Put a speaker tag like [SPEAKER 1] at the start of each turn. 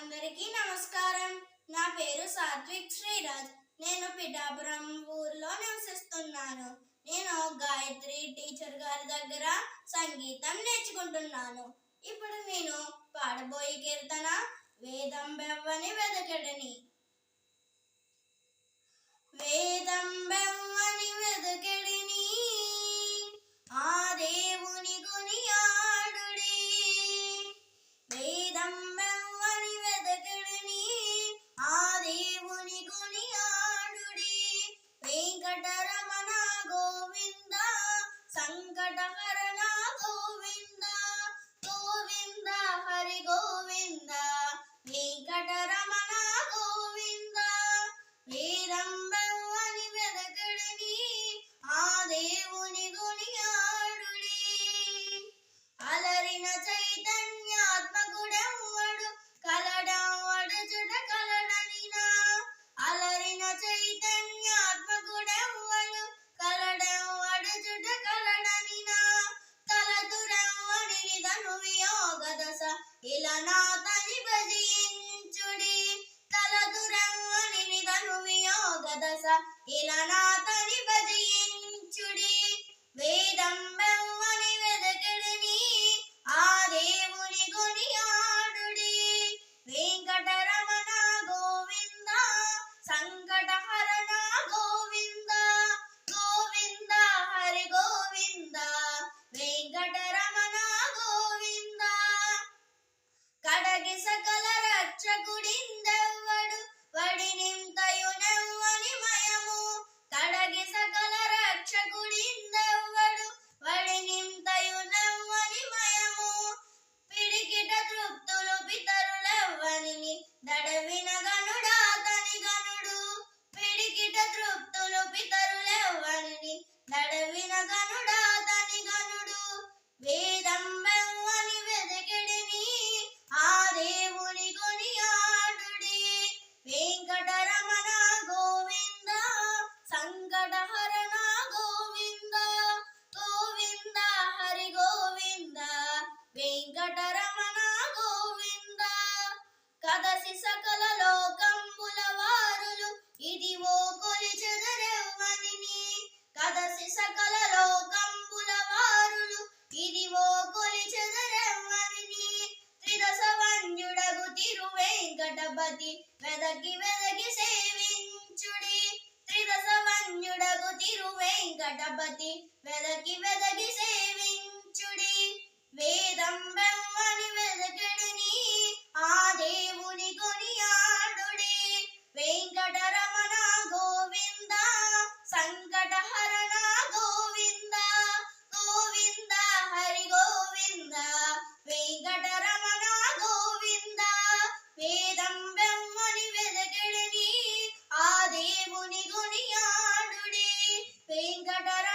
[SPEAKER 1] అందరికీ నమస్కారం. నా పేరు సాత్విక్ శ్రీరాజ్. నేను పిఠాపురం ఊర్లో నివసిస్తున్నాను. నేను గాయత్రి టీచర్ గారి దగ్గర సంగీతం నేర్చుకుంటున్నాను. ఇప్పుడు నేను పాడబోయే కీర్తన వేదం బెవ్వని వెదకడని. వేదం బెవ్వని వెదకడిని ఆ దేవుని కొనియాడుడి. వేదం బెవ్వని వెదకడిని ఆ దేవుని కొనియాడుడి. వెంకటరమణ గోవింద సంకటహరణ గోవింద గోవింద హరి గోవింద వెంకటరమణ గోవింద. వేదం బెవ్వని వెదకడిని ఆ దేవుని కొనియాడుడి. అలరిన చైతన్యాత్మకుడెవ్వడు కలడెవ్వడుచుట కలడనినా. అలరిన చైతన్యాత్మకుడెవ్వడు కలడెవ్వడుచుట కలడనినా. తలతురెవ్వనిని తను వియోగ దశ ఇలనాతని భజించుడి. తలతురెవ్వనిని తను వియోగ దశ ఇలనాతని భజించుడి. వేదం బెవ్వని వెదకడిని ఆ దేవుని కొనియాడుడి. వెంకటరమణ గోవింద సంకటహరణ గోవింద గోవింద హరి గోవింద వెంకటరమణ గోవింద. కడగి సకల రక్షకుడిందెవ్వడు వడినింతయునెవ్వని మయము. కడగి సకల రక్షకుడిందెవ్వడు వడినింతయునెవ్వని మయము. పిడికిట తృప్తులు పితరులెవ్వనిని దడవిన గనుడాతని గనుడు. పిడికిట తృప్తులు పితరులెవ్వనిని దడవిన గనుడాతని గనుడు. వేదం బెవ్వని వెదకడిని ఆ దేవుని కొనియాడుడి. వెంకటరమణ గోవింద సంకటహరణ గోవింద గోవింద హరి గోవింద వెంకటరమణ గోవింద. కదసి సకల లోకంబుల వారులు ఇదివో కొలిచెదరెవ్వనిని. కదసి సకల లోకంబుల వారులు ఇదివో కొలిచెదరెవ్వనిని. త్రిదశ వంద్యుడగు తిరువేంకటపతి వెదకి వెదకి సేవించుడి. త్రిదశ వంద్యుడగు తిరువేంకటపతి వెదకి వెదకి సేవించుడి. వేదం బెవ్వని వెదకడిని ఆ దేవుని కొనియాడుడి. వెంకటరమణ గోవింద సంకటహరణ గోవింద గోవింద హరి గోవింద వెంకటరమణ గోవింద. వేదం బెవ్వని వెదకడిని ఆ దేవుని కొనియాడుడి. వెంకటరమణ